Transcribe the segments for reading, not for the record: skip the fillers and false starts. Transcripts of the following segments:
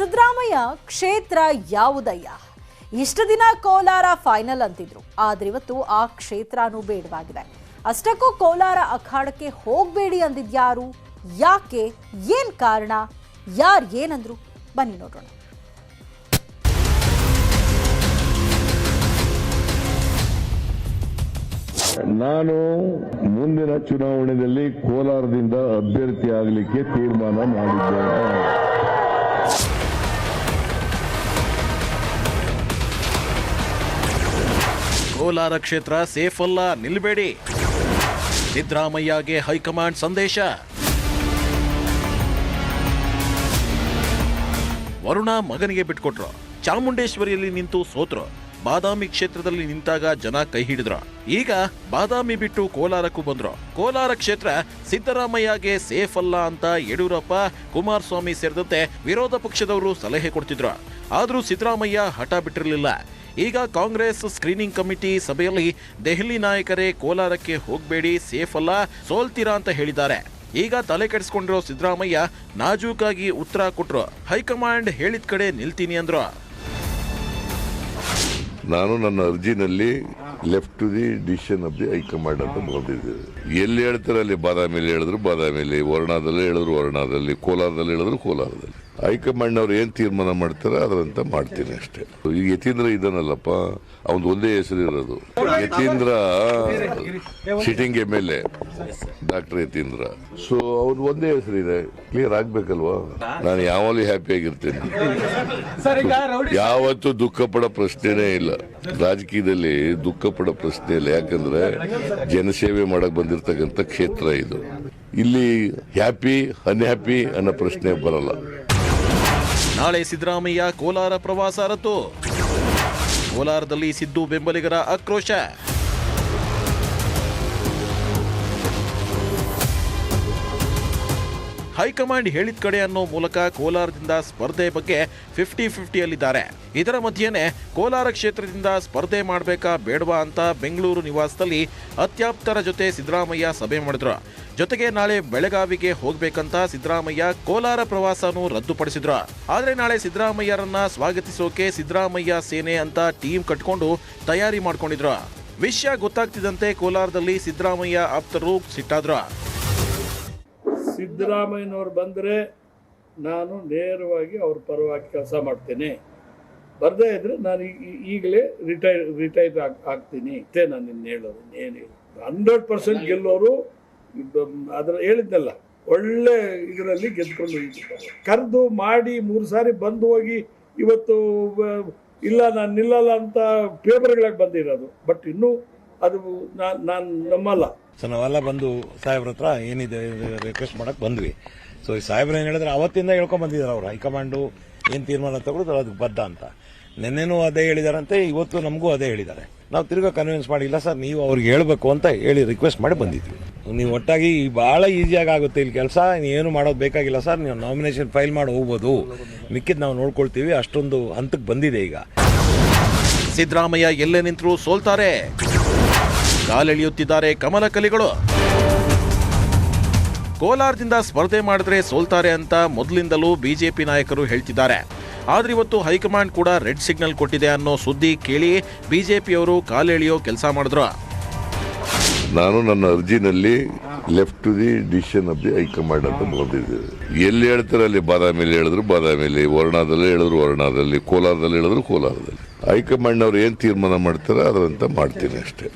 ಸಿದ್ದರಾಮಯ್ಯ ಕ್ಷೇತ್ರ ಯಾವುದಯ್ಯ? ಇಷ್ಟು ದಿನ ಕೋಲಾರ ಫೈನಲ್ ಅಂತಿದ್ರು, ಆದ್ರೆ ಇವತ್ತು ಆ ಕ್ಷೇತ್ರನೂ ಬೇಡವಾಗಿದೆ. ಅಷ್ಟಕ್ಕೂ ಕೋಲಾರ ಅಖಾಡಕ್ಕೆ ಹೋಗಬೇಡಿ ಅಂದಿದ್ಯಾರು? ಯಾಕೆ? ಏನ್ ಕಾರಣ? ಯಾರು ಏನಂದ್ರು? ಬನ್ನಿ ನೋಡೋಣ. ನಾನು ಮುಂದಿನ ಚುನಾವಣೆಯಲ್ಲಿ ಕೋಲಾರದಿಂದ ಅಭ್ಯರ್ಥಿ ಆಗಲಿಕ್ಕೆ ತೀರ್ಮಾನ ಮಾಡಿದ್ದೇನೆ. ಕೋಲಾರ ಕ್ಷೇತ್ರ ಸೇಫ್ ಅಲ್ಲ, ನಿಲ್ಬೇಡಿ. ಸಿದ್ದರಾಮಯ್ಯಗೆ ಹೈಕಮಾಂಡ್ ಸಂದೇಶ. ವರುಣ ಮಗನಿಗೆ ಬಿಟ್ಕೊಟ್ರು. ಚಾಮುಂಡೇಶ್ವರಿಯಲ್ಲಿ ನಿಂತು ಸೋತ್ರು. ಬಾದಾಮಿ ಕ್ಷೇತ್ರದಲ್ಲಿ ನಿಂತಾಗ ಜನ ಕೈ ಹಿಡಿದ್ರು. ಈಗ ಬಾದಾಮಿ ಬಿಟ್ಟು ಕೋಲಾರಕ್ಕೂ ಬಂದ್ರು. ಕೋಲಾರ ಕ್ಷೇತ್ರ ಸಿದ್ದರಾಮಯ್ಯಗೆ ಸೇಫ್ ಅಲ್ಲ ಅಂತ ಯಡಿಯೂರಪ್ಪ, ಕುಮಾರಸ್ವಾಮಿ ಸೇರಿದಂತೆ ವಿರೋಧ ಪಕ್ಷದವರು ಸಲಹೆ ಕೊಡ್ತಿದ್ರು. ಆದ್ರೂ ಸಿದ್ದರಾಮಯ್ಯ ಹಠ ಬಿಟ್ಟಿರಲಿಲ್ಲ. ಈಗ ಕಾಂಗ್ರೆಸ್ ಸ್ಕ್ರೀನಿಂಗ್ ಕಮಿಟಿ ಸಭೆಯಲ್ಲಿ ದೆಹಲಿ ನಾಯಕರೇ ಕೋಲಾರಕ್ಕೆ ಹೋಗಬೇಡಿ, ಸೇಫ್ ಅಲ್ಲ, ಸೋಲ್ತೀರಾ ಅಂತ ಹೇಳಿದ್ದಾರೆ. ಈಗ ತಲೆ ಕೆಡಿಸ್ಕೊಂಡಿರೋ ಸಿದ್ದರಾಮಯ್ಯ ನಾಜೂಕಾಗಿ ಉತ್ತರ ಕೊಟ್ರು. ಹೈಕಮಾಂಡ್ ಹೇಳಿದ ಕಡೆ ನಿಲ್ತೀನಿ ಅಂದ್ರು. ನಾನು ನನ್ನ ಅರ್ಜಿನಲ್ಲಿ left to the decision of the high command ಅಂತ ಬರೆದಿದ್ದೇವೆ. ಎಲ್ಲಿ ಹೇಳ್ತಾರೆ ಅಲ್ಲಿ ಬಾದಾಮಿಯಲ್ಲಿ ಹೇಳಿದ್ರು ಬಾದಾಮಿಯಲ್ಲಿ, ವರ್ಣಾದಲ್ಲಿ ಹೇಳಿದ್ರು ವರ್ಣಾದಲ್ಲಿ, ಕೋಲಾರದಲ್ಲಿ ಹೇಳಿದ್ರು ಕೋಲಾರದಲ್ಲಿ. ಹೈಕಮಾಂಡ್ ಅವ್ರು ಏನ್ ತೀರ್ಮಾನ ಮಾಡ್ತಾರೆ ಅದರಂತ ಮಾಡ್ತೀನಿ ಅಷ್ಟೇ. ಈಗ ಯತೀಂದ್ರ ಇದನ್ನಲ್ಲಪ್ಪ, ಅವನ್ ಒಂದೇ ಹೆಸರು ಇರೋದು. Yathindra sitting MLA doctor Yathindra. So ಅವ್ನ್ ಒಂದೇ ಹೆಸರು ಇದೆ, ಕ್ಲಿಯರ್ ಆಗ್ಬೇಕಲ್ವಾ? ನಾನು ಯಾವಾಗಲೂ ಹ್ಯಾಪಿ ಆಗಿರ್ತೇನೆ. ಯಾವತ್ತೂ ದುಃಖ ಪಡೋ ಪ್ರಶ್ನೆನೇ ಇಲ್ಲ. ರಾಜಕೀಯದಲ್ಲಿ ದುಃಖ ಪಡೋ ಪ್ರಶ್ನೆ ಇಲ್ಲ. ಯಾಕಂದ್ರೆ ಜನಸೇವೆ ಮಾಡಕ್ ಬಂದಿರತಕ್ಕಂಥ ಕ್ಷೇತ್ರ ಇದು. ಇಲ್ಲಿ ಹ್ಯಾಪಿ ಅನ್ಹ್ಯಾಪಿ ಅನ್ನೋ ಪ್ರಶ್ನೆ ಬರಲ್ಲ. ನಾಳೆ ಸಿದ್ದರಾಮಯ್ಯ ಕೋಲಾರ ಪ್ರವಾಸ ರದ್ದು. ಕೋಲಾರದಲ್ಲಿ ಸಿದ್ದು ಬೆಂಬಲಿಗರ ಆಕ್ರೋಶ. ಹೈಕಮಾಂಡ್ ಹೇಳಿದ ಕಡೆ ಅನ್ನೋ ಮೂಲಕ ಕೋಲಾರದಿಂದ ಸ್ಪರ್ಧೆ ಬಗ್ಗೆ 50-50 ಅಲ್ಲಿದ್ದಾರೆ. ಇದರ ಮಧ್ಯೆನೇ ಕೋಲಾರ ಕ್ಷೇತ್ರದಿಂದ ಸ್ಪರ್ಧೆ ಮಾಡಬೇಕಾ ಬೇಡವಾ ಅಂತ ಬೆಂಗಳೂರು ನಿವಾಸದಲ್ಲಿ ಅತ್ಯಾಪ್ತರ ಜೊತೆ ಸಿದ್ದರಾಮಯ್ಯ ಸಭೆ ಮಾಡಿದ್ರು. ಜೊತೆಗೆ ನಾಳೆ ಬೆಳಗಾವಿಗೆ ಹೋಗ್ಬೇಕಂತ ಸಿದ್ದರಾಮಯ್ಯ ಕೋಲಾರ ಪ್ರವಾಸನೂ ರದ್ದುಪಡಿಸಿದ್ರು. ಆದ್ರೆ ನಾಳೆ ಸಿದ್ದರಾಮಯ್ಯರನ್ನ ಸ್ವಾಗತಿಸೋಕೆ ಸಿದ್ದರಾಮಯ್ಯ ಸೇನೆ ಅಂತ ಟೀಮ್ ಕಟ್ಕೊಂಡು ತಯಾರಿ ಮಾಡ್ಕೊಂಡಿದ್ರು. ವಿಷಯ ಗೊತ್ತಾಗ್ತಿದ್ದಂತೆ ಕೋಲಾರದಲ್ಲಿ ಸಿದ್ದರಾಮಯ್ಯ ಆಪ್ತರು ಸಿಟ್ಟಾದ್ರು. ಸಿದ್ದರಾಮಯ್ಯನವ್ರು ಬಂದರೆ ನಾನು ನೇರವಾಗಿ ಅವ್ರ ಪರವಾಗಿ ಕೆಲಸ ಮಾಡ್ತೇನೆ. ಬರದೇ ಇದ್ರೆ ನಾನು ಈಗಲೇ ರಿಟೈರ್ ಆಗ್ತೀನಿ ಅಷ್ಟೇ. ನಾನು ಇನ್ನು ಹೇಳೋದು ಏನಿಲ್ಲ. 100% ಗೆಲ್ಲೋರು ಅದರ ಹೇಳಿದ್ನಲ್ಲ, ಒಳ್ಳೆ ಇದರಲ್ಲಿ ಗೆದ್ಕೊಂಡು ಕರೆದು ಮಾಡಿ 3 ಸಾರಿ ಬಂದು ಹೋಗಿ ಇವತ್ತು ಇಲ್ಲ ನಾನು ನಿಲ್ಲಲ್ಲ ಅಂತ ಪೇಪರ್ಗಳಾಗಿ ಬಂದಿರೋದು. ಬಟ್ ಇನ್ನೂ ಅದು ನಾನು ನಮ್ಮಲ್ಲ. ಸೊ ನಾವೆಲ್ಲ ಬಂದು ಸಾಹೇಬ್ರ ಹತ್ರ ಏನಿದೆ ರಿಕ್ವೆಸ್ಟ್ ಮಾಡಕ್ ಬಂದ್ವಿ. ಸೊ ಈ ಸಾಹೇಬ್ರು ಏನ್ ಹೇಳಿದ್ರೆ ಅವತ್ತಿಂದ ಹೇಳ್ಕೊಂಡ್ ಬಂದಿದ್ದಾರೆ. ಅವ್ರು ಹೈಕಮಾಂಡು ಏನ್ ತೀರ್ಮಾನ ತಗೊಳ್ಳೋದು ಅದಕ್ಕೆ ಬದ್ಧ ಅಂತ. ನಿನ್ನೆನೂ ಅದೇ ಹೇಳಿದಾರಂತೆ, ಇವತ್ತು ನಮಗೂ ಅದೇ ಹೇಳಿದ್ದಾರೆ. ನಾವು ತಿರ್ಗಾ ಕನ್ವಿನ್ಸ್ ಮಾಡಿಲ್ಲ ಸರ್, ನೀವು ಅವ್ರಿಗೆ ಹೇಳ್ಬೇಕು ಅಂತ ಹೇಳಿ ರಿಕ್ವೆಸ್ಟ್ ಮಾಡಿ ಬಂದಿದ್ವಿ. ನೀವು ಒಟ್ಟಾಗಿ ಬಹಳ ಈಸಿಯಾಗಿ ಆಗುತ್ತೆ ಇಲ್ಲಿ ಕೆಲಸ. ಏನು ಮಾಡೋದು ಬೇಕಾಗಿಲ್ಲ ಸರ್, ನೀವು ನಾಮಿನೇಷನ್ ಫೈಲ್ ಮಾಡಿ ಹೋಗ್ಬೋದು, ಮಿಕ್ಕಿದ್ ನಾವು ನೋಡ್ಕೊಳ್ತೀವಿ. ಅಷ್ಟೊಂದು ಹಂತಕ್ಕೆ ಬಂದಿದೆ ಈಗ. ಸಿದ್ದರಾಮಯ್ಯ ಎಲ್ಲೇ ನಿಂತರೂ ಸೋಲ್ತಾರೆ. ಕಾಲೆಳೆಯುತ್ತಿದ್ದಾರೆ ಕಮಲ ಕಲಿಗಳು. ಕೋಲಾರದಿಂದ ಸ್ಪರ್ಧೆ ಮಾಡಿದ್ರೆ ಸೋಲ್ತಾರೆ ಅಂತ ಮೊದಲಿಂದಲೂ ಬಿಜೆಪಿ ನಾಯಕರು ಹೇಳ್ತಿದ್ದಾರೆ. ಆದ್ರೆ ಇವತ್ತು ಹೈಕಮಾಂಡ್ ಕೂಡ ರೆಡ್ ಸಿಗ್ನಲ್ ಕೊಟ್ಟಿದೆ ಅನ್ನೋ ಸುದ್ದಿ ಕೇಳಿ ಬಿಜೆಪಿಯವರು ಕಾಲೆಳೆಯೋ ಕೆಲಸ ಮಾಡಿದ್ರು. ನಾನು ನನ್ನ ಅರ್ಜಿನಲ್ಲಿ left to the decision of the high command ಅಂತ ಬರೆದಿದ್ದೇವೆ. ಎಲ್ಲಿ ಹೇಳ್ತಾರೆ ಅಲ್ಲಿ ಬಾದಾಮಿಯಲ್ಲಿ ಹೇಳಿದ್ರು ಬಾದಾಮಿಯಲ್ಲಿ, ವರ್ಣಾದಲ್ಲಿ ಹೇಳಿದ್ರು ವರ್ಣಾದಲ್ಲಿ, ಕೋಲಾರದಲ್ಲಿ ಹೇಳಿದ್ರು ಕೋಲಾರದಲ್ಲಿ. ಹೈಕಮಾಂಡ್ ಅವ್ರು ಏನ್ ತೀರ್ಮಾನ ಮಾಡ್ತಾರೆ ಅದರಂತ ಮಾಡ್ತೀನಿ ಅಷ್ಟೇ.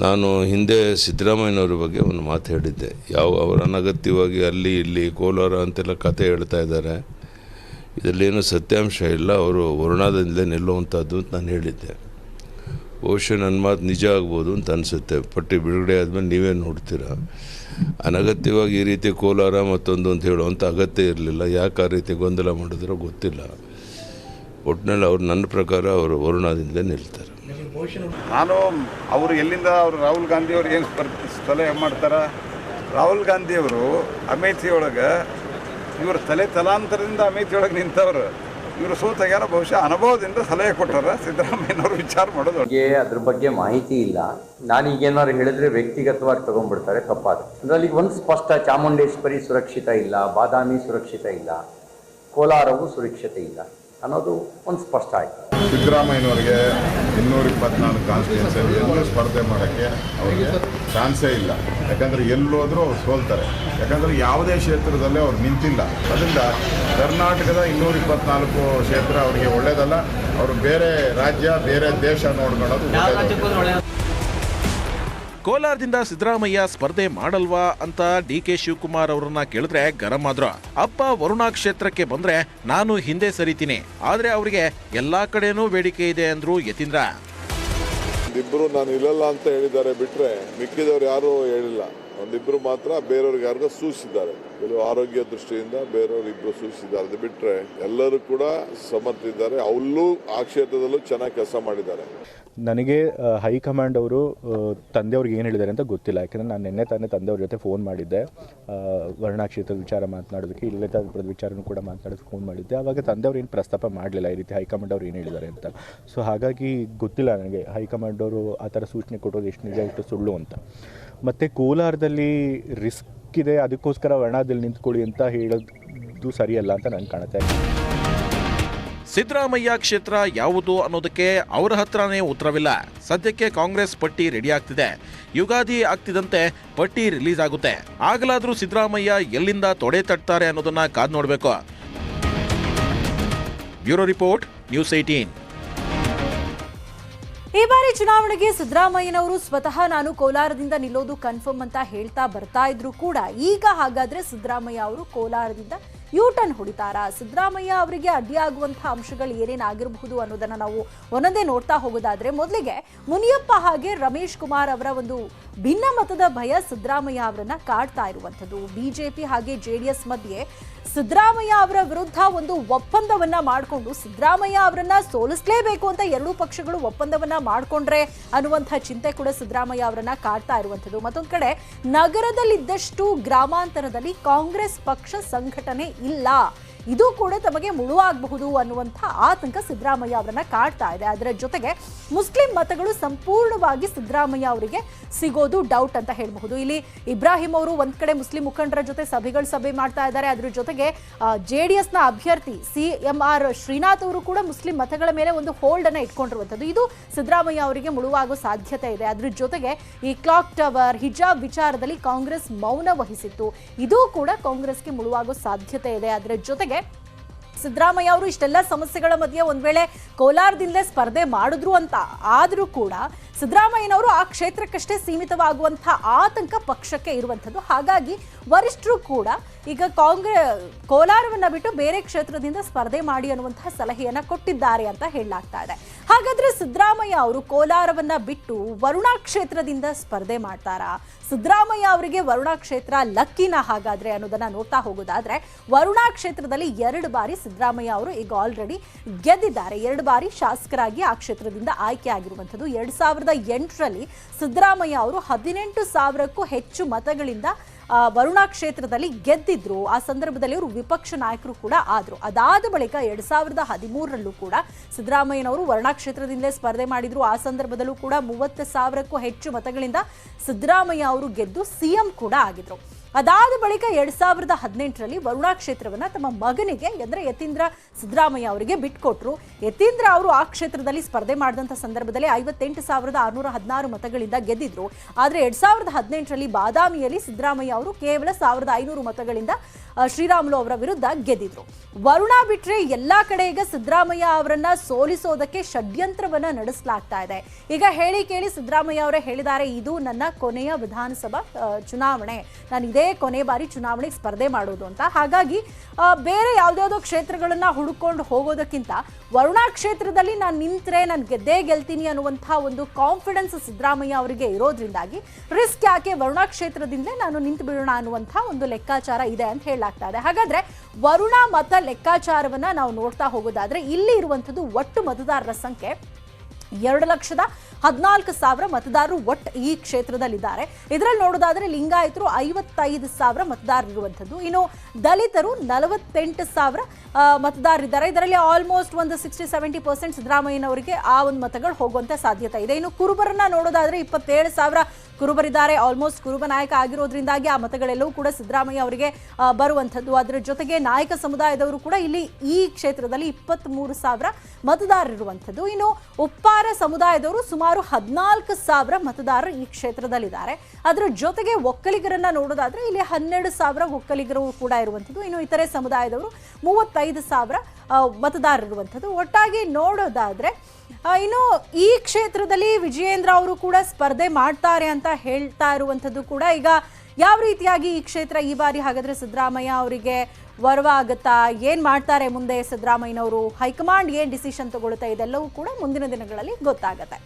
ನಾನು ಹಿಂದೆ ಸಿದ್ದರಾಮಯ್ಯನವ್ರ ಬಗ್ಗೆ ಒಂದು ಮಾತು ಹೇಳಿದ್ದೆ. ಅವರು ಅನಗತ್ಯವಾಗಿ ಅಲ್ಲಿ ಇಲ್ಲಿ ಕೋಲಾರ ಅಂತೆಲ್ಲ ಕತೆ ಹೇಳ್ತಾ ಇದ್ದಾರೆ, ಇದರಲ್ಲೇನು ಸತ್ಯಾಂಶ ಇಲ್ಲ, ಅವರು ವರುಣಾದಿಂದಲೇ ನಿಲ್ಲುವಂಥದ್ದು ಅಂತ ನಾನು ಹೇಳಿದ್ದೆ. ಬಹುಶಃ ನನ್ನ ಮಾತು ನಿಜ ಆಗ್ಬೋದು ಅಂತ ಅನಿಸುತ್ತೆ. ಪಟ್ಟಿ ಬಿಡುಗಡೆ ಆದಮೇಲೆ ನೀವೇ ನೋಡ್ತೀರಾ. ಅನಗತ್ಯವಾಗಿ ಈ ರೀತಿ ಕೋಲಾರ ಮತ್ತೊಂದು ಅಂತ ಹೇಳುವಂಥ ಅಗತ್ಯ ಇರಲಿಲ್ಲ. ಯಾಕೆ ಆ ರೀತಿ ಗೊಂದಲ ಮಾಡಿದ್ರೋ ಗೊತ್ತಿಲ್ಲ. ಒಟ್ಟಿನಲ್ಲಿ ಅವ್ರು ನನ್ನ ಪ್ರಕಾರ ಅವರು ವರುಣಾದಿಂದಲೇ ನಿಲ್ತಾರೆ. ನಾನು ಅವರು ಎಲ್ಲಿಂದ ಅವರು ರಾಹುಲ್ ಗಾಂಧಿಯವರು ಏನು ಸಲಹೆ ಮಾಡ್ತಾರೆ? ರಾಹುಲ್ ಗಾಂಧಿಯವರು ಅಮೇಥಿಯೊಳಗೆ ಇವರು ತಲಾಂತರದಿಂದ ಅಮೇಥಿಯೊಳಗೆ ನಿಂತವರು. ಇವರು ಸೋತಾಗ್ಯಾರ. ಬಹುಶಃ ಅನುಭವದಿಂದ ಸಲಹೆ ಕೊಟ್ಟಾರ. ಸಿದ್ದರಾಮಯ್ಯನವರು ವಿಚಾರ ಮಾಡೋದು ಅದ್ರ ಬಗ್ಗೆ ಮಾಹಿತಿ ಇಲ್ಲ. ನಾನೀಗೇನಾದ್ರು ಹೇಳಿದ್ರೆ ವ್ಯಕ್ತಿಗತವಾಗಿ ತಗೊಂಡ್ಬಿಡ್ತಾರೆ, ತಪ್ಪಾದ. ಅದರಲ್ಲಿ ಒಂದು ಸ್ಪಷ್ಟ, ಚಾಮುಂಡೇಶ್ವರಿ ಸುರಕ್ಷಿತ ಇಲ್ಲ, ಬಾದಾಮಿ ಸುರಕ್ಷಿತ ಇಲ್ಲ. ಕೋಲಾರವು ಸುರಕ್ಷತೆ ಇಲ್ಲ ಅನ್ನೋದು ಒಂದು ಸ್ಪಷ್ಟ ಆಯಿತು. ಸಿದ್ದರಾಮಯ್ಯನವರಿಗೆ 224 ಕಾನ್ಸ್ಟಿಟ್ಯೂನ್ಸಿಯಲ್ಲಿ ಎಲ್ಲೂ ಸ್ಪರ್ಧೆ ಮಾಡೋಕ್ಕೆ ಅವರಿಗೆ ಚಾನ್ಸೇ ಇಲ್ಲ. ಯಾಕಂದರೆ ಎಲ್ಲೋದ್ರೂ ಅವ್ರು ಸೋಲ್ತಾರೆ. ಯಾಕಂದರೆ ಯಾವುದೇ ಕ್ಷೇತ್ರದಲ್ಲೇ ಅವ್ರು ನಿಂತಿಲ್ಲ. ಅದರಿಂದ ಕರ್ನಾಟಕದ 224 ಕ್ಷೇತ್ರ ಅವರಿಗೆ ಒಳ್ಳೆಯದಲ್ಲ. ಅವರು ಬೇರೆ ರಾಜ್ಯ ಬೇರೆ ದೇಶ ನೋಡ್ಕೊಳ್ಳೋದು ಒಳ್ಳೆಯದು. ಕೋಲಾರದಿಂದ ಸಿದ್ದರಾಮಯ್ಯ ಸ್ಪರ್ಧೆ ಮಾಡಲ್ವಾ ಅಂತ ಡಿ.ಕೆ. ಶಿವಕುಮಾರ್ ಅವರನ್ನ ಕೇಳಿದ್ರೆ ಗರಂ ಆದ್ರು. ಅಪ್ಪ ವರುಣಾ ಕ್ಷೇತ್ರಕ್ಕೆ ಬಂದ್ರೆ ನಾನು ಹಿಂದೆ ಸರಿತೀನಿ, ಆದ್ರೆ ಅವರಿಗೆ ಎಲ್ಲಾ ಕಡೆನೂ ಬೇಡಿಕೆ ಇದೆ ಅಂದ್ರು ಯತೀಂದ್ರ. ಒಂದಿಬ್ರು ನಾನು ಇಲ್ಲಲ್ಲ ಅಂತ ಹೇಳಿದ್ದಾರೆ ಬಿಟ್ರೆ ಮಿಕ್ಕಿದವ್ರು ಯಾರು ಹೇಳಿಲ್ಲ. ಒಂದಿಬ್ರು ಮಾತ್ರ ಬೇರೆಯವ್ರಿಗೆ ಯಾರಿಗೂ ಸೂಚಿಸಿದ್ದಾರೆ. ಕೆಲವು ಆರೋಗ್ಯ ದೃಷ್ಟಿಯಿಂದ ಬೇರೆಯವ್ರು ಇಬ್ರು ಸೂಚಿಸಿದ್ದಾರೆ. ಅದು ಬಿಟ್ರೆ ಎಲ್ಲರೂ ಕೂಡ ಸಮರ್ಥಿದ್ದಾರೆ. ಅಲ್ಲೂ ಆ ಕ್ಷೇತ್ರದಲ್ಲೂ ಚೆನ್ನಾಗಿ ಕೆಲಸ ಮಾಡಿದ್ದಾರೆ. ನನಗೆ ಹೈಕಮಾಂಡ್ ಅವರು ತಂದೆಯವ್ರಿಗೆ ಏನು ಹೇಳಿದ್ದಾರೆ ಅಂತ ಗೊತ್ತಿಲ್ಲ. ಯಾಕೆಂದರೆ ನಾನು ನಿನ್ನೆ ತಾನೇ ತಂದೆಯವ್ರ ಜೊತೆ ಫೋನ್ ಮಾಡಿದ್ದೆ, ವರ್ಣಾ ಕ್ಷೇತ್ರದ ವಿಚಾರ ಮಾತನಾಡೋದಕ್ಕೆ, ಇಲ್ಲೇ ತರದ ವಿಚಾರನೂ ಕೂಡ ಮಾತನಾಡೋದಕ್ಕೆ ಫೋನ್ ಮಾಡಿದ್ದೆ. ಆವಾಗ ತಂದೆಯವ್ರು ಏನು ಪ್ರಸ್ತಾಪ ಮಾಡಲಿಲ್ಲ ಈ ರೀತಿ ಹೈಕಮಾಂಡ್ ಅವ್ರು ಏನು ಹೇಳಿದ್ದಾರೆ ಅಂತ. ಸೊ ಹಾಗಾಗಿ ಗೊತ್ತಿಲ್ಲ ನನಗೆ ಹೈಕಮಾಂಡ್ ಅವರು ಆ ಥರ ಸೂಚನೆ ಕೊಡೋದು ಎಷ್ಟು ನಿಜ ಎಷ್ಟು ಸುಳ್ಳು ಅಂತ. ಮತ್ತು ಕೋಲಾರದಲ್ಲಿ ರಿಸ್ಕ್ ಇದೆ, ಅದಕ್ಕೋಸ್ಕರ ವರ್ಣಾದಲ್ಲಿ ನಿಂತ್ಕೊಳ್ಳಿ ಅಂತ ಹೇಳೋದು ಸರಿಯಲ್ಲ ಅಂತ ನನಗೆ ಕಾಣುತ್ತೆ. ಸಿದ್ದರಾಮಯ್ಯ ಕ್ಷೇತ್ರ ಯಾವುದು ಅನ್ನೋದಕ್ಕೆ ಅವರ ಹತ್ರನೇ ಉತ್ತರವಿಲ್ಲ. ಸದ್ಯಕ್ಕೆ ಕಾಂಗ್ರೆಸ್ ಪಟ್ಟಿ ರೆಡಿ ಆಗ್ತಿದೆ. ಯುಗಾದಿ ಆಗ್ತಿದ್ದಂತೆ ಪಟ್ಟಿ ರಿಲೀಸ್ ಆಗುತ್ತೆ. ಆಗಲಾದ್ರೂ ಸಿದ್ದರಾಮಯ್ಯ ಎಲ್ಲಿಂದ ತೊಡೆ ತಟ್ತಾರೆ ಅನ್ನೋದನ್ನ ಕಾದ್ ನೋಡಬೇಕು. Bureau report, news 18. ಈ ಬಾರಿ ಚುನಾವಣೆಗೆ ಸಿದ್ದರಾಮಯ್ಯನವರು ಸ್ವತಃ ನಾನು ಕೋಲಾರದಿಂದ ನಿಲ್ಲೋದು ಕನ್ಫರ್ಮ್ ಅಂತ ಹೇಳ್ತಾ ಬರ್ತಾ ಇದ್ರು ಕೂಡ ಈಗ ಹಾಗಾದ್ರೆ ಸಿದ್ದರಾಮಯ್ಯ ಅವರು ಕೋಲಾರದಿಂದ ಯೂಟರ್ನ್ ಹೊಡಿತಾರಾ? ಸಿದ್ದರಾಮಯ್ಯ ಅವರಿಗೆ ಅಡ್ಡಿಯಾಗುವಂತಹ ಅಂಶಗಳು ಏನೇನಾಗಿರಬಹುದು ಅನ್ನೋದನ್ನ ನಾವು ಒಂದೊಂದೇ ನೋಡ್ತಾ ಹೋಗೋದಾದ್ರೆ, ಮೊದಲಿಗೆ ಮುನಿಯಪ್ಪ ಹಾಗೆ ರಮೇಶ್ ಕುಮಾರ್ ಅವರ ಒಂದು ಭಿನ್ನ ಮತದ ಭಯ ಸಿದ್ದರಾಮಯ್ಯ ಅವರನ್ನ ಕಾಡ್ತಾ ಇರುವಂಥದ್ದು. ಬಿಜೆಪಿ ಹಾಗೆ ಜೆಡಿಎಸ್ ಮಧ್ಯೆ ಸಿದ್ದರಾಮಯ್ಯ ಅವರ ವಿರುದ್ಧ ಒಂದು ಒಪ್ಪಂದವನ್ನ ಮಾಡಿಕೊಂಡು ಸಿದ್ದರಾಮಯ್ಯ ಅವರನ್ನ ಸೋಲಿಸಲೇಬೇಕು ಅಂತ ಎರಡೂ ಪಕ್ಷಗಳು ಒಪ್ಪಂದವನ್ನ ಮಾಡಿಕೊಂಡ್ರೆ ಅನ್ನುವಂಥ ಚಿಂತೆ ಕೂಡ ಸಿದ್ದರಾಮಯ್ಯ ಅವರನ್ನ ಕಾಡ್ತಾ ಇರುವಂಥದ್ದು. ಮತ್ತೊಂದು ಕಡೆ ನಗರದಲ್ಲಿದ್ದಷ್ಟು ಗ್ರಾಮಾಂತರದಲ್ಲಿ ಕಾಂಗ್ರೆಸ್ ಪಕ್ಷ ಸಂಘಟನೆ ಇಲ್ಲ, ಇದು ಕೂಡ ತಮಗೆ ಮುಳುವಾಗಬಹುದು ಅನ್ನುವಂಥ ಆತಂಕ ಸಿದ್ದರಾಮಯ್ಯ ಅವರನ್ನ ಕಾಡ್ತಾ ಇದೆ. ಅದರ ಜೊತೆಗೆ ಮುಸ್ಲಿಂ ಮತಗಳು ಸಂಪೂರ್ಣವಾಗಿ ಸಿದ್ದರಾಮಯ್ಯ ಅವರಿಗೆ ಸಿಗೋದು ಡೌಟ್ ಅಂತ ಹೇಳಬಹುದು. ಇಲ್ಲಿ ಇಬ್ರಾಹಿಂ ಅವರು ಒಂದ್ ಕಡೆ ಮುಸ್ಲಿಂ ಮುಖಂಡರ ಜೊತೆ ಸಭೆ ಮಾಡ್ತಾ ಇದ್ದಾರೆ. ಅದ್ರ ಜೊತೆಗೆ ಜೆಡಿಎಸ್ನ ಅಭ್ಯರ್ಥಿ CMR ಶ್ರೀನಾಥ್ ಅವರು ಕೂಡ ಮುಸ್ಲಿಂ ಮತಗಳ ಮೇಲೆ ಒಂದು ಹೋಲ್ಡ್ ಅನ್ನ ಇಟ್ಕೊಂಡಿರುವಂಥದ್ದು. ಇದು ಸಿದ್ದರಾಮಯ್ಯ ಅವರಿಗೆ ಮುಳುವಾಗೋ ಸಾಧ್ಯತೆ ಇದೆ. ಅದ್ರ ಜೊತೆಗೆ ಈ ಕ್ಲಾಕ್ ಟವರ್, ಹಿಜಾಬ್ ವಿಚಾರದಲ್ಲಿ ಕಾಂಗ್ರೆಸ್ ಮೌನ ವಹಿಸಿತ್ತು, ಇದು ಕೂಡ ಕಾಂಗ್ರೆಸ್ಗೆ ಮುಳುವಾಗೋ ಸಾಧ್ಯತೆ ಇದೆ. ಅದರ ಜೊತೆಗೆ ಸಿದ್ದರಾಮಯ್ಯ ಅವರು ಇಷ್ಟೆಲ್ಲ ಸಮಸ್ಯೆಗಳ ಮಧ್ಯೆ ಒಂದ್ ವೇಳೆ ಕೋಲಾರದಿಂದಲೇ ಸ್ಪರ್ಧೆ ಮಾಡಿದ್ರು ಅಂತ ಆದ್ರೂ ಕೂಡ ಸಿದ್ದರಾಮಯ್ಯನವರು ಆ ಕ್ಷೇತ್ರಕ್ಕಷ್ಟೇ ಸೀಮಿತವಾಗುವಂತಹ ಆತಂಕ ಪಕ್ಷಕ್ಕೆ ಇರುವಂಥದ್ದು. ಹಾಗಾಗಿ ವರಿಷ್ಠರು ಕೂಡ ಈಗ ಕೋಲಾರವನ್ನ ಬಿಟ್ಟು ಬೇರೆ ಕ್ಷೇತ್ರದಿಂದ ಸ್ಪರ್ಧೆ ಮಾಡಿ ಅನ್ನುವಂತಹ ಸಲಹೆಯನ್ನ ಕೊಟ್ಟಿದ್ದಾರೆ ಅಂತ ಹೇಳಲಾಗ್ತಾ ಇದೆ. ಹಾಗಾದ್ರೆ ಸಿದ್ದರಾಮಯ್ಯ ಅವರು ಕೋಲಾರವನ್ನ ಬಿಟ್ಟು ವರುಣಾ ಕ್ಷೇತ್ರದಿಂದ ಸ್ಪರ್ಧೆ ಮಾಡ್ತಾರಾ? ಸಿದ್ದರಾಮಯ್ಯ ಅವರಿಗೆ ವರುಣಾ ಕ್ಷೇತ್ರ ಲಕ್ಕಿನ ಹಾಗಾದ್ರೆ ಅನ್ನೋದನ್ನ ನೋಡ್ತಾ ಹೋಗೋದಾದ್ರೆ, ವರುಣಾ ಕ್ಷೇತ್ರದಲ್ಲಿ 2 ಬಾರಿ ಸಿದ್ದರಾಮಯ್ಯ ಅವರು ಈಗ ಆಲ್ರೆಡಿ ಗೆದ್ದಿದ್ದಾರೆ. 2 ಬಾರಿ ಶಾಸಕರಾಗಿ ಆ ಕ್ಷೇತ್ರದಿಂದ ಆಯ್ಕೆ ಆಗಿರುವಂಥದ್ದು. 2008ರಲ್ಲಿ ಸಿದ್ದರಾಮಯ್ಯ ಅವರು 18,000ಕ್ಕೂ ಹೆಚ್ಚು ಮತಗಳಿಂದ ವರುಣಾ ಕ್ಷೇತ್ರದಲ್ಲಿ ಗೆದ್ದಿದ್ರು. ಆ ಸಂದರ್ಭದಲ್ಲಿ ಅವರು ವಿಪಕ್ಷ ನಾಯಕರು ಕೂಡ ಆದ್ರು. ಅದಾದ ಬಳಿಕ 2013ರಲ್ಲೂ ಕೂಡ ಸಿದ್ದರಾಮಯ್ಯನವರು ವರುಣಾ ಕ್ಷೇತ್ರದಿಂದಲೇ ಸ್ಪರ್ಧೆ ಮಾಡಿದ್ರು. ಆ ಸಂದರ್ಭದಲ್ಲೂ ಕೂಡ 30,000ಕ್ಕೂ ಹೆಚ್ಚು ಮತಗಳಿಂದ ಸಿದ್ದರಾಮಯ್ಯ ಅವರು ಗೆದ್ದು ಸಿಎಂ ಕೂಡ ಆಗಿದ್ರು. ಅದಾದ ಬಳಿಕ 2018ರಲ್ಲಿ ವರುಣಾ ಕ್ಷೇತ್ರವನ್ನ ತಮ್ಮ ಮಗನಿಗೆ ಅಂದ್ರೆ ಯತೀಂದ್ರ ಸಿದ್ದರಾಮಯ್ಯ ಅವರಿಗೆ ಬಿಟ್ಕೊಟ್ರು. ಯತೀಂದ್ರ ಅವರು ಆ ಕ್ಷೇತ್ರದಲ್ಲಿ ಸ್ಪರ್ಧೆ ಮಾಡಿದಂಥ ಸಂದರ್ಭದಲ್ಲಿ 58,616 ಮತಗಳಿಂದ ಗೆದ್ದಿದ್ರು. ಆದ್ರೆ 2018ರಲ್ಲಿ ಬಾದಾಮಿಯಲ್ಲಿ ಸಿದ್ದರಾಮಯ್ಯ ಅವರು ಕೇವಲ 1,500 ಮತಗಳಿಂದ ಶ್ರೀರಾಮುಲು ಅವರ ವಿರುದ್ಧ ಗೆದ್ದಿದ್ರು. ವರುಣಾ ಬಿಟ್ರೆ ಎಲ್ಲಾ ಕಡೆ ಈಗ ಸಿದ್ದರಾಮಯ್ಯ ಅವರನ್ನ ಸೋಲಿಸೋದಕ್ಕೆ ಷಡ್ಯಂತ್ರವನ್ನ ನಡೆಸಲಾಗ್ತಾ ಇದೆ. ಈಗ ಹೇಳಿ ಕೇಳಿ ಸಿದ್ದರಾಮಯ್ಯ ಅವರೇ ಹೇಳಿದ್ದಾರೆ, ಇದು ನನ್ನ ಕೊನೆಯ ವಿಧಾನಸಭಾ ಚುನಾವಣೆ, ನಾನು ಇದೇ ಕೊನೆ ಬಾರಿ ಚುನಾವಣೆಗೆ ಸ್ಪರ್ಧೆ ಮಾಡೋದು ಅಂತ. ಹಾಗಾಗಿ ಬೇರೆ ಯಾವ್ದಾವುದೋ ಕ್ಷೇತ್ರಗಳನ್ನ ಹುಡುಕೊಂಡು ಹೋಗೋದಕ್ಕಿಂತ ವರುಣಾ ಕ್ಷೇತ್ರದಲ್ಲಿ ನಾನು ನಿಂತ್ರೆ ನಾನು ಗೆದ್ದೇ ಗೆಲ್ತೀನಿ ಅನ್ನುವಂತಹ ಒಂದು ಕಾನ್ಫಿಡೆನ್ಸ್ ಸಿದ್ದರಾಮಯ್ಯ ಅವರಿಗೆ ಇರೋದ್ರಿಂದಾಗಿ ರಿಸ್ಕ್ ಯಾಕೆ, ವರುಣಾ ಕ್ಷೇತ್ರದಿಂದಲೇ ನಾನು ನಿಂತು ಬಿಡೋಣ ಅನ್ನುವಂತಹ ಒಂದು ಲೆಕ್ಕಾಚಾರ ಇದೆ ಅಂತ ಹೇಳಲಾಗ್ತಾ ಇದೆ. ಹಾಗಾದ್ರೆ ವರುಣಾ ಮತ ಲೆಕ್ಕಾಚಾರವನ್ನ ನಾವು ನೋಡ್ತಾ ಹೋಗೋದಾದ್ರೆ ಇಲ್ಲಿ ಇರುವಂತದ್ದು ಒಟ್ಟು ಮತದಾರರ ಸಂಖ್ಯೆ 2,14,000 ಮತದಾರರು ಒಟ್ಟು ಈ ಕ್ಷೇತ್ರದಲ್ಲಿದ್ದಾರೆ. ಇದರಲ್ಲಿ ನೋಡೋದಾದ್ರೆ ಲಿಂಗಾಯತರು 55,000 ಮತದಾರರಿರುವಂಥದ್ದು. ಇನ್ನು ದಲಿತರು 48,000 ಮತದಾರರಿದ್ದಾರೆ. ಇದರಲ್ಲಿ ಆಲ್ಮೋಸ್ಟ್ ಒಂದು 60-70% ಸಿದ್ದರಾಮಯ್ಯನವರಿಗೆ ಆ ಒಂದು ಮತಗಳು ಹೋಗುವಂತ ಸಾಧ್ಯತೆ ಇದೆ. ಇನ್ನು ಕುರುಬರನ್ನ ನೋಡೋದಾದ್ರೆ 27,000 ಕುರುಬರಿದ್ದಾರೆ. ಆಲ್ಮೋಸ್ಟ್ ಕುರುಬ ನಾಯಕ ಆಗಿರೋದ್ರಿಂದಾಗಿ ಆ ಮತಗಳೆಲ್ಲವೂ ಕೂಡ ಸಿದ್ದರಾಮಯ್ಯ ಅವರಿಗೆ ಬರುವಂಥದ್ದು. ಅದರ ಜೊತೆಗೆ ನಾಯಕ ಸಮುದಾಯದವರು ಕೂಡ ಇಲ್ಲಿ ಈ ಕ್ಷೇತ್ರದಲ್ಲಿ 23,000 ಮತದಾರರಿರುವಂಥದ್ದು. ಇನ್ನು ಉಪ್ಪಾರ ಸಮುದಾಯದವರು ಸುಮಾರು 14,000 ಮತದಾರರು ಈ ಕ್ಷೇತ್ರದಲ್ಲಿದ್ದಾರೆ. ಅದರ ಜೊತೆಗೆ ಒಕ್ಕಲಿಗರನ್ನ ನೋಡೋದಾದ್ರೆ ಇಲ್ಲಿ 12,000 ಒಕ್ಕಲಿಗರು ಕೂಡ ಇರುವಂಥದ್ದು. ಇನ್ನು ಇತರೆ ಸಮುದಾಯದವರು 35,000 ಮತದಾರರಿರುವಂಥದ್ದು. ಒಟ್ಟಾಗಿ ನೋಡೋದಾದ್ರೆ ಇನ್ನು ಈ ಕ್ಷೇತ್ರದಲ್ಲಿ ವಿಜಯೇಂದ್ರ ಅವರು ಕೂಡ ಸ್ಪರ್ಧೆ ಮಾಡ್ತಾರೆ ಅಂತ ಹೇಳ್ತಾ ಇರುವಂಥದ್ದು ಕೂಡ ಈಗ ಯಾವ ರೀತಿಯಾಗಿ ಈ ಕ್ಷೇತ್ರ ಈ ಬಾರಿ ಹಾಗಾದ್ರೆ ಸಿದ್ದರಾಮಯ್ಯ ಅವರಿಗೆ ವರವಾಗುತ್ತಾ, ಏನ್ ಮಾಡ್ತಾರೆ ಮುಂದೆ ಸಿದ್ದರಾಮಯ್ಯನವರು, ಹೈಕಮಾಂಡ್ ಏನ್ ಡಿಸಿಷನ್ ತಗೊಳ್ಳುತ್ತೆ, ಇದೆಲ್ಲವೂ ಕೂಡ ಮುಂದಿನ ದಿನಗಳಲ್ಲಿ ಗೊತ್ತಾಗುತ್ತೆ.